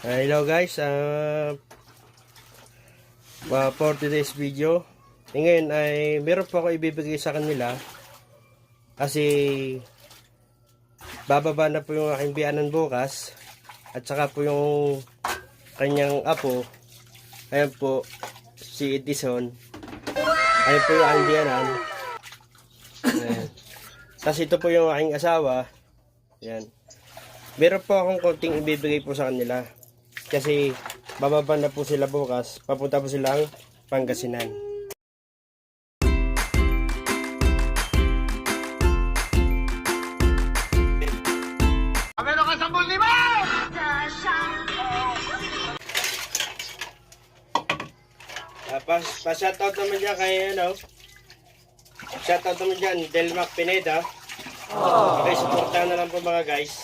Hello guys, for today's video ngayon ay meron po ako ibibigay sa kanila kasi bababa na po yung aking biyanan bukas at saka po yung kanyang apo, ayan po si Edison, ayan po yung aking biyanan, ayan. Tapos ito po yung aking asawa, ayan. Meron po akong konting ibibigay po sa kanila kasi bababa na po sila bukas, papunta po silang Pangasinan. Meron ka 10,000! Pa-shoutout naman dyan kay shoutout naman dyan Delmac Pineda. Okay, supportahan na lang po mga guys.